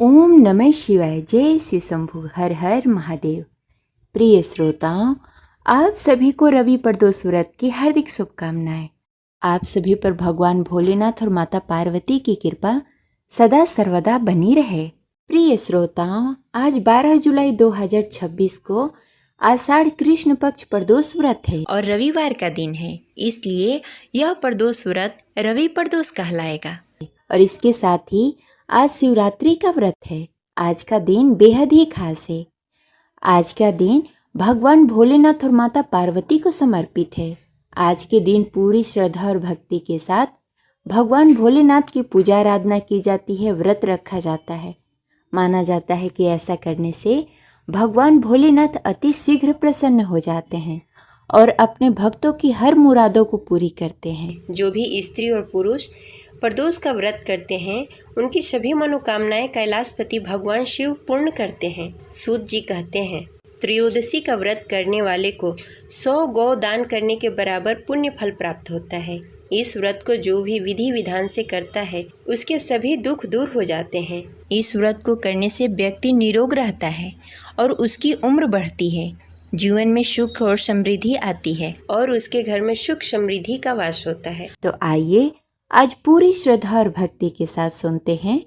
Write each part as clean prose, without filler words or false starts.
ओम नमः शिवाय। जय शिव शंभु। हर हर महादेव। प्रिय श्रोताओं, आप सभी को रवि प्रदोष व्रत की हार्दिक शुभकामनाएं। आप सभी पर भगवान भोलेनाथ और माता पार्वती की कृपा सदा सर्वदा बनी रहे। प्रिय श्रोताओं, आज 12 जुलाई 2026 को आषाढ़ कृष्ण पक्ष प्रदोष व्रत है और रविवार का दिन है, इसलिए यह प्रदोष व्रत रवि प्रदोष कहलाएगा। और इसके साथ ही आज शिवरात्रि का व्रत है। आज का दिन बेहद ही खास है। आज का दिन भगवान भोलेनाथ और माता पार्वती को समर्पित है। आज के दिन पूरी श्रद्धा और भक्ति के साथ भगवान भोलेनाथ की पूजा आराधना की जाती है, व्रत रखा जाता है। माना जाता है कि ऐसा करने से भगवान भोलेनाथ अति शीघ्र प्रसन्न हो जाते हैं और अपने भक्तों की हर मुरादों को पूरी करते हैं। जो भी स्त्री और पुरुष प्रदोष का व्रत करते हैं, उनकी सभी मनोकामनाएं कैलाशपति भगवान शिव पूर्ण करते हैं। सूत जी कहते हैं, त्रयोदशी का व्रत करने वाले को 100 गौ दान करने के बराबर पुण्य फल प्राप्त होता है। इस व्रत को जो भी विधि विधान से करता है, उसके सभी दुख दूर हो जाते हैं। इस व्रत को करने से व्यक्ति निरोग रहता है और उसकी उम्र बढ़ती है। जीवन में सुख और समृद्धि आती है और उसके घर में सुख समृद्धि का वास होता है। तो आइए आज पूरी श्रद्धा और भक्ति के साथ सुनते हैं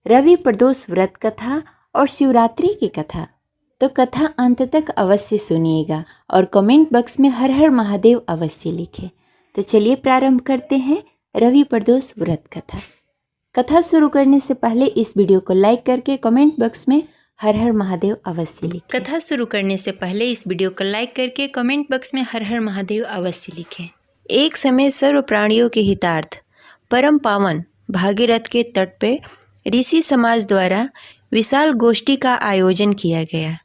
रवि प्रदोष व्रत कथा और शिवरात्रि की कथा। तो कथा अंत तक अवश्य सुनिएगा और कमेंट बॉक्स में हर हर महादेव अवश्य लिखें। तो चलिए प्रारंभ करते हैं रवि प्रदोष व्रत कथा। कथा शुरू करने से पहले इस वीडियो को लाइक करके कमेंट बॉक्स में हर हर महादेव अवश्य लिखें। कथा शुरू करने से पहले इस वीडियो को लाइक करके कमेंट बॉक्स में हर हर महादेव अवश्य लिखें। एक समय सर्व प्राणियों के हितार्थ परम पावन भागीरथ के तट पे ऋषि समाज द्वारा विशाल गोष्ठी का आयोजन किया गया।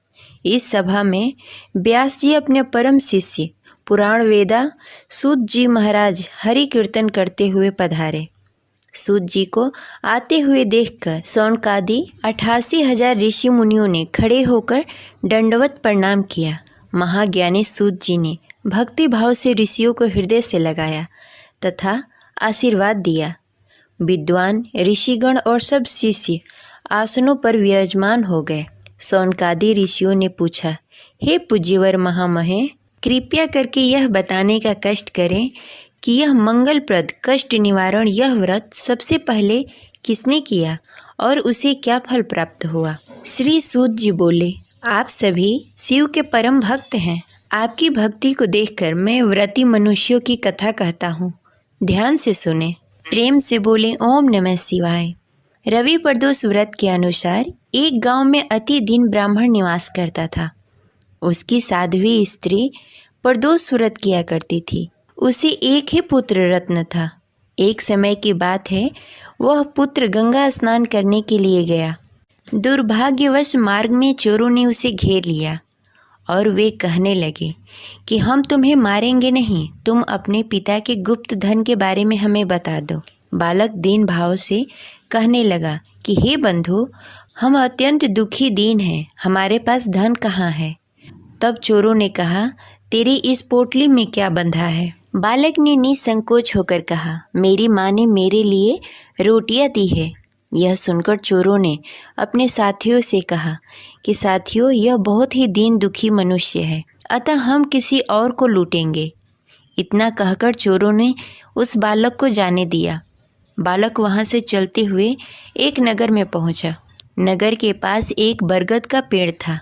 इस सभा में व्यास जी अपने परम शिष्य पुराण वेदा सूत जी महाराज हरि कीर्तन करते हुए पधारे। सूत जी को आते हुए देखकर सौनकादि 88,000 ऋषि मुनियों ने खड़े होकर दंडवत प्रणाम किया। महाज्ञानी सूत जी ने भक्ति भाव से ऋषियों को हृदय से लगाया तथा आशीर्वाद दिया। विद्वान ऋषिगण और सब शिष्य आसनों पर विराजमान हो गए। सौनकादि ऋषियों ने पूछा, हे पूज्यवर महामहे, कृपया करके यह बताने का कष्ट करें कि यह मंगलप्रद कष्ट निवारण यह व्रत सबसे पहले किसने किया और उसे क्या फल प्राप्त हुआ। श्री सूत जी बोले, आप सभी शिव के परम भक्त हैं। आपकी भक्ति को देखकर मैं व्रती मनुष्यों की कथा कहता हूँ, ध्यान से सुने। प्रेम से बोले ओम नमः शिवाय। रवि प्रदोष व्रत के अनुसार एक गांव में अति दीन ब्राह्मण निवास करता था। उसकी साध्वी स्त्री प्रदोष व्रत किया करती थी। उसे एक ही पुत्र रत्न था। एक समय की बात है, वह पुत्र गंगा स्नान करने के लिए गया। दुर्भाग्यवश मार्ग में चोरों ने उसे घेर लिया और वे कहने लगे कि हम तुम्हें मारेंगे नहीं, तुम अपने पिता के गुप्त धन के बारे में हमें बता दो। बालक दीन भाव से कहने लगा कि हे बंधु, हम अत्यंत दुखी दीन हैं, हमारे पास धन कहाँ है। तब चोरों ने कहा, तेरी इस पोटली में क्या बंधा है। बालक ने निसंकोच होकर कहा, मेरी माँ ने मेरे लिए रोटियां दी है। यह सुनकर चोरों ने अपने साथियों से कहा कि साथियों, यह बहुत ही दीन दुखी मनुष्य है, अतः हम किसी और को लूटेंगे। इतना कहकर चोरों ने उस बालक को जाने दिया। बालक वहाँ से चलते हुए एक नगर में पहुँचा। नगर के पास एक बरगद का पेड़ था।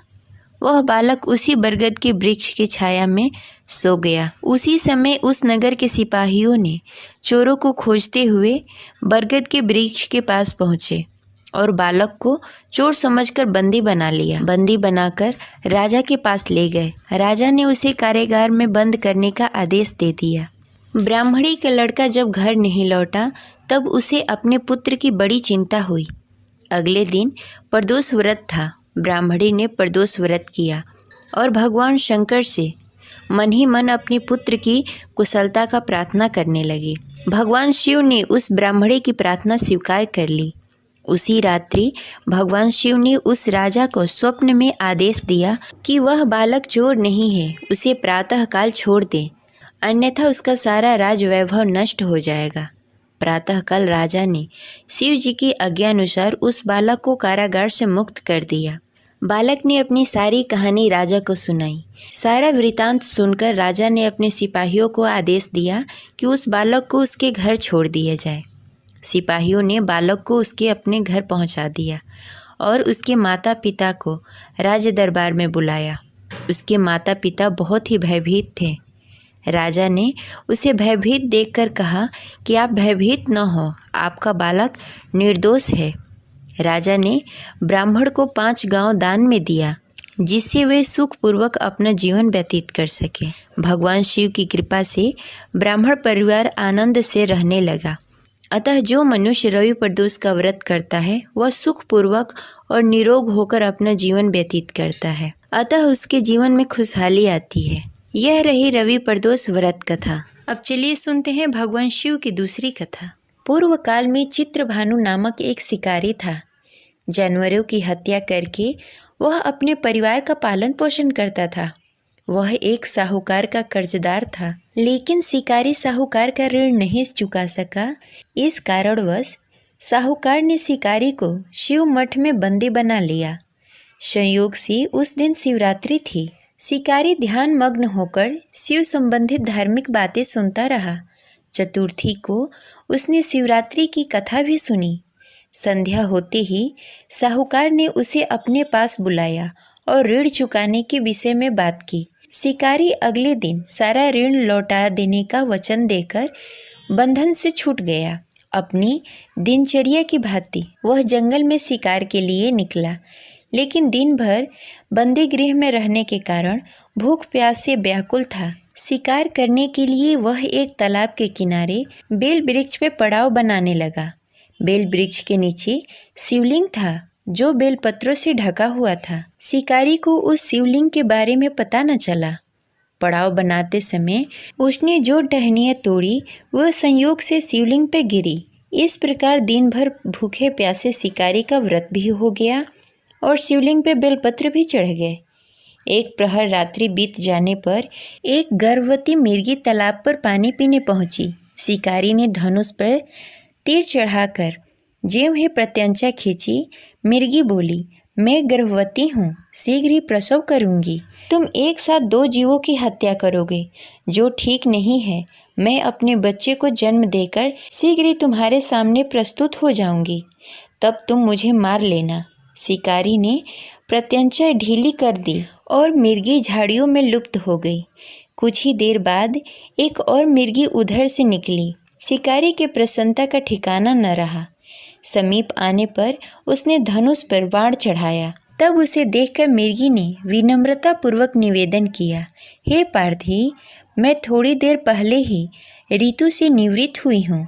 वह बालक उसी बरगद के वृक्ष की छाया में सो गया। उसी समय उस नगर के सिपाहियों ने चोरों को खोजते हुए बरगद के वृक्ष के पास पहुँचे और बालक को चोर समझकर बंदी बना लिया। बंदी बनाकर राजा के पास ले गए। राजा ने उसे कारागार में बंद करने का आदेश दे दिया। ब्राह्मणी का लड़का जब घर नहीं लौटा, तब उसे अपने पुत्र की बड़ी चिंता हुई। अगले दिन प्रदोष व्रत था। ब्राह्मणी ने प्रदोष व्रत किया और भगवान शंकर से मन ही मन अपने पुत्र की कुशलता का प्रार्थना करने लगी। भगवान शिव ने उस ब्राह्मणी की प्रार्थना स्वीकार कर ली। उसी रात्रि भगवान शिव ने उस राजा को स्वप्न में आदेश दिया कि वह बालक चोर नहीं है, उसे प्रातःकाल छोड़ दे, अन्यथा उसका सारा राज वैभव नष्ट हो जाएगा। प्रातःकाल राजा ने शिव जी की आज्ञानुसार उस बालक को कारागार से मुक्त कर दिया। बालक ने अपनी सारी कहानी राजा को सुनाई। सारा वृतांत सुनकर राजा ने अपने सिपाहियों को आदेश दिया कि उस बालक को उसके घर छोड़ दिया जाए। सिपाहियों ने बालक को उसके अपने घर पहुंचा दिया और उसके माता पिता को राज दरबार में बुलाया। उसके माता पिता बहुत ही भयभीत थे। राजा ने उसे भयभीत देखकर कहा कि आप भयभीत न हो, आपका बालक निर्दोष है। राजा ने ब्राह्मण को 5 गांव दान में दिया, जिससे वे सुखपूर्वक अपना जीवन व्यतीत कर सके। भगवान शिव की कृपा से ब्राह्मण परिवार आनंद से रहने लगा। अतः जो मनुष्य रवि प्रदोष का व्रत करता है वह सुखपूर्वक और निरोग होकर अपना जीवन व्यतीत करता है। अतः उसके जीवन में खुशहाली आती है। यह रही रवि प्रदोष व्रत कथा। अब चलिए सुनते हैं भगवान शिव की दूसरी कथा। पूर्व काल में चित्रभानु नामक एक शिकारी था। जानवरों की हत्या करके वह अपने परिवार का पालन पोषण करता था। वह एक साहूकार का कर्जदार था, लेकिन शिकारी साहूकार का ऋण नहीं चुका सका। इस कारणवश साहूकार ने शिकारी को शिव मठ में बंदी बना लिया। संयोग से उस दिन शिवरात्रि थी। शिकारी ध्यान मग्न होकर शिव संबंधित धार्मिक बातें सुनता रहा। चतुर्थी को उसने शिवरात्रि की कथा भी सुनी। संध्या होते ही साहूकार ने उसे अपने पास बुलाया और ऋण चुकाने के विषय में बात की। शिकारी अगले दिन सारा ऋण लौटा देने का वचन देकर बंधन से छूट गया। अपनी दिनचर्या की भांति वह जंगल में शिकार के लिए निकला, लेकिन दिन भर बंदी गृह में रहने के कारण भूख प्यास से व्याकुल था। शिकार करने के लिए वह एक तालाब के किनारे बेल वृक्ष पे पड़ाव बनाने लगा। बेल वृक्ष के नीचे शिवलिंग था, जो बेलपत्रों से ढका हुआ था। शिकारी को उस शिवलिंग के बारे में पता न चला। पड़ाव बनाते समय उसने जो टहनियाँ तोड़ी वह संयोग से शिवलिंग पे गिरी। इस प्रकार दिन भर भूखे प्यासे शिकारी का व्रत भी हो गया और शिवलिंग पे बेलपत्र भी चढ़ गए। एक प्रहर रात्रि बीत जाने पर एक गर्भवती मिर्गी तालाब पर पानी पीने पहुंची। शिकारी ने धनुष पर तीर चढ़ाकर ज्यों ही प्रत्यंचा खींची, मिर्गी बोली, मैं गर्भवती हूँ, शीघ्र ही प्रसव करूँगी। तुम एक साथ 2 जीवों की हत्या करोगे, जो ठीक नहीं है। मैं अपने बच्चे को जन्म देकर शीघ्र ही तुम्हारे सामने प्रस्तुत हो जाऊँगी, तब तुम मुझे मार लेना। शिकारी ने प्रत्यंचा ढीली कर दी और मिर्गी झाड़ियों में लुप्त हो गई। कुछ ही देर बाद एक और मिर्गी उधर से निकली। शिकारी के प्रसन्नता का ठिकाना न रहा। समीप आने पर उसने धनुष पर बाण चढ़ाया। तब उसे देखकर मिर्गी ने विनम्रता पूर्वक निवेदन किया, हे पार्थी, मैं थोड़ी देर पहले ही ऋतु से निवृत्त हुई हूँ।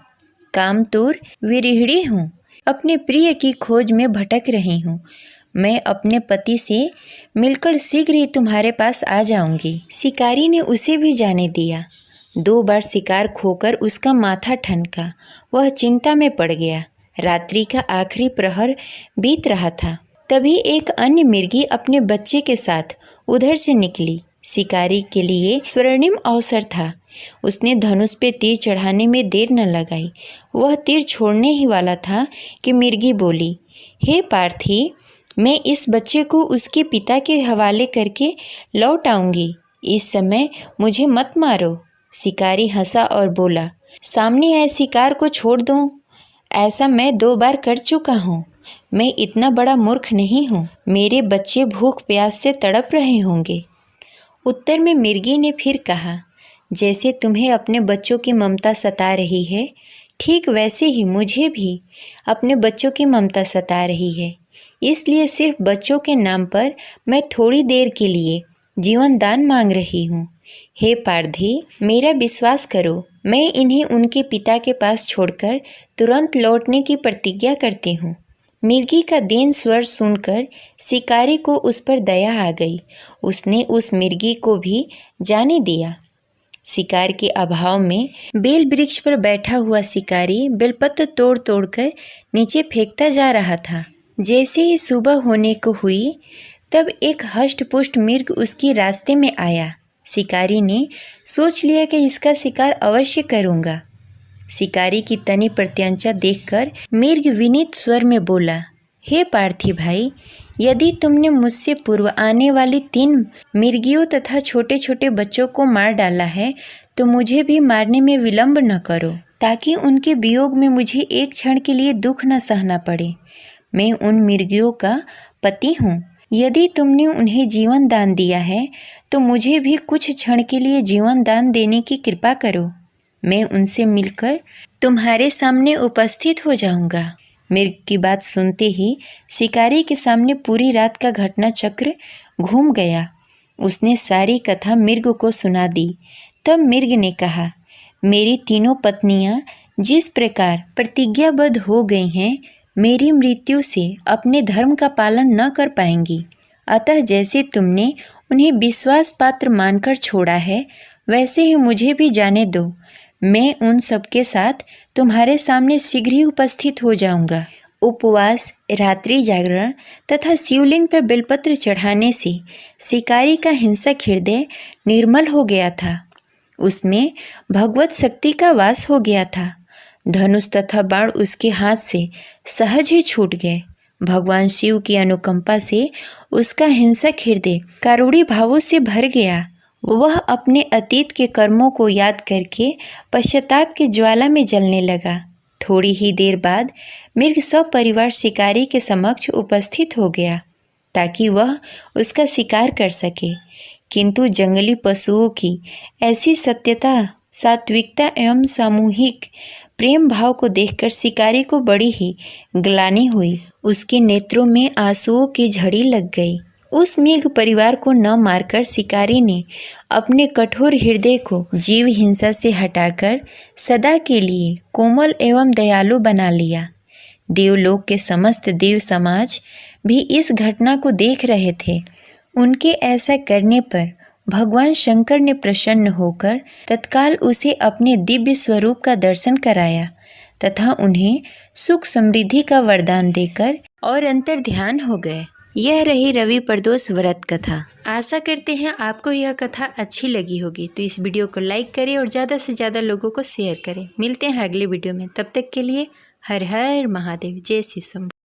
कामतुर विरहिणी हूँ, अपने प्रिय की खोज में भटक रही हूँ। मैं अपने पति से मिलकर शीघ्र ही तुम्हारे पास आ जाऊंगी। शिकारी ने उसे भी जाने दिया। 2 बार शिकार खोकर उसका माथा ठनका। वह चिंता में पड़ गया। रात्रि का आखिरी प्रहर बीत रहा था। तभी एक अन्य मिर्गी अपने बच्चे के साथ उधर से निकली। शिकारी के लिए स्वर्णिम अवसर था। उसने धनुष पे तीर चढ़ाने में देर न लगाई। वह तीर छोड़ने ही वाला था कि मिर्गी बोली, हे पार्थी, मैं इस बच्चे को उसके पिता के हवाले करके लौट आऊँगी। इस समय मुझे मत मारो। शिकारी हंसा और बोला, सामने आए शिकार को छोड़ दूँ? ऐसा मैं 2 बार कर चुका हूँ। मैं इतना बड़ा मूर्ख नहीं हूँ। मेरे बच्चे भूख प्यास से तड़प रहे होंगे। उत्तर में मिर्गी ने फिर कहा, जैसे तुम्हें अपने बच्चों की ममता सता रही है, ठीक वैसे ही मुझे भी अपने बच्चों की ममता सता रही है। इसलिए सिर्फ बच्चों के नाम पर मैं थोड़ी देर के लिए जीवन दान मांग रही हूँ। हे पारधी, मेरा विश्वास करो, मैं इन्हें उनके पिता के पास छोड़कर तुरंत लौटने की प्रतिज्ञा करती हूँ। मिर्गी का दीन स्वर सुनकर शिकारी को उस पर दया आ गई। उसने उस मिर्गी को भी जाने दिया। शिकार के अभाव में बेल वृक्ष पर बैठा हुआ शिकारी बेलपत्र तोड़ तोड़कर नीचे फेंकता जा रहा था। जैसे ही सुबह होने को हुई, तब एक हष्ट-पुष्ट मिर्ग उसके रास्ते में आया। शिकारी ने सोच लिया कि इसका शिकार अवश्य करूँगा। शिकारी की तनी प्रत्यंचा देखकर मृग विनीत स्वर में बोला, हे पार्थी भाई, यदि तुमने मुझसे पूर्व आने वाली 3 मृगियों तथा छोटे छोटे बच्चों को मार डाला है तो मुझे भी मारने में विलंब न करो, ताकि उनके वियोग में मुझे एक क्षण के लिए दुख न सहना पड़े। मैं उन मृगियों का पति हूँ। यदि तुमने उन्हें जीवन दान दिया है तो मुझे भी कुछ क्षण के लिए जीवन दान देने की कृपा करो। मैं उनसे मिलकर तुम्हारे सामने उपस्थित हो जाऊंगा। मृग की बात सुनते ही शिकारी के सामने पूरी रात का घटना चक्र घूम गया। उसने सारी कथा मृग को सुना दी। तब मृग ने कहा, मेरी तीनों पत्नियां जिस प्रकार प्रतिज्ञाबद्ध हो गई हैं, मेरी मृत्यु से अपने धर्म का पालन न कर पाएंगी। अतः जैसे तुमने उन्हें विश्वास पात्र मानकर छोड़ा है, वैसे ही मुझे भी जाने दो। मैं उन सबके साथ तुम्हारे सामने शीघ्र ही उपस्थित हो जाऊंगा। उपवास, रात्रि जागरण तथा शिवलिंग पर बेलपत्र चढ़ाने से शिकारी का हिंसक हृदय निर्मल हो गया था। उसमें भगवत शक्ति का वास हो गया था। धनुष तथा बाण उसके हाथ से सहज ही छूट गए। भगवान शिव की अनुकंपा से उसका हिंसक हृदय कारुणी भावों से भर गया। वह अपने अतीत के कर्मों को याद करके पश्चाताप की ज्वाला में जलने लगा। थोड़ी ही देर बाद मृग सपरिवार शिकारी के समक्ष उपस्थित हो गया ताकि वह उसका शिकार कर सके, किंतु जंगली पशुओं की ऐसी सत्यता, सात्विकता एवं सामूहिक प्रेम भाव को देखकर शिकारी को बड़ी ही ग्लानि हुई। उसके नेत्रों में आंसुओं की झड़ी लग गई। उस मृग परिवार को न मारकर शिकारी ने अपने कठोर हृदय को जीव हिंसा से हटाकर सदा के लिए कोमल एवं दयालु बना लिया। देवलोक के समस्त देव समाज भी इस घटना को देख रहे थे। उनके ऐसा करने पर भगवान शंकर ने प्रसन्न होकर तत्काल उसे अपने दिव्य स्वरूप का दर्शन कराया तथा उन्हें सुख समृद्धि का वरदान देकर और अंतर ध्यान हो गए। यह रही रवि प्रदोष व्रत कथा। आशा करते हैं आपको यह कथा अच्छी लगी होगी, तो इस वीडियो को लाइक करें और ज़्यादा से ज़्यादा लोगों को शेयर करें। मिलते हैं अगले वीडियो में, तब तक के लिए हर हर महादेव। जय शिव शंभू।